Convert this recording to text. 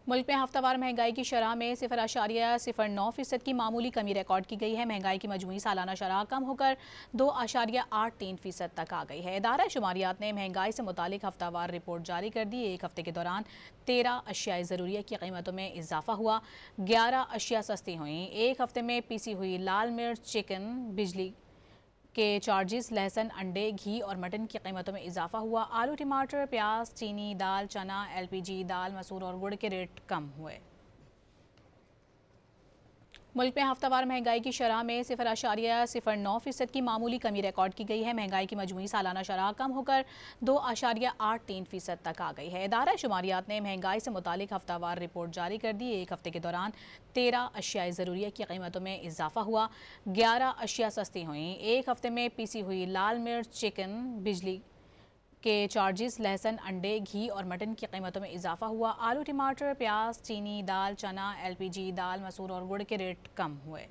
मुल्क में हफ्तावार महंगाई की शरह में 0.09% की मामूली कमी रिकॉर्ड की गई है। महंगाई की मजमूई सालाना शरह कम होकर 2.83% तक आ गई है। इदारा शुमारियात ने महंगाई से मुतालिक हफ्तावार रिपोर्ट जारी कर दी। एक हफ्ते के दौरान 13 अशियाए ज़रूरिया की कीमतों में इजाफा हुआ, 11 अशिया सस्ती हुई। एक हफ्ते में पीसी हुई लाल मिर्च, चिकन, बिजली के चार्जेस, लहसुन, अंडे, घी और मटन की कीमतों में इजाफा हुआ। आलू, टमाटर, प्याज, चीनी, दाल, चना, LPG, दाल, मसूर और गुड़ के रेट कम हुए। मुल्क में हफ्तावार महंगाई की शरह में 0.09% की मामूली कमी रिकॉर्ड की गई है। महंगाई की मजमूई सालाना शरह कम होकर 2.83% तक आ गई है। इदारा शुमारियात ने महंगाई से मुतालिक हफ्तावार रिपोर्ट जारी कर दी। एक हफ्ते के दौरान 13 अशियाए ज़रूरिया की कीमतों में इजाफा हुआ, 11 अशिया सस्ती हुई। एक हफ्ते में पीसी हुई लाल मिर्च, चिकन, बिजली के चार्जेस, लहसुन, अंडे, घी और मटन की कीमतों में इजाफा हुआ। आलू, टमाटर, प्याज, चीनी, दाल, चना, LPG, दाल, मसूर और गुड़ के रेट कम हुए।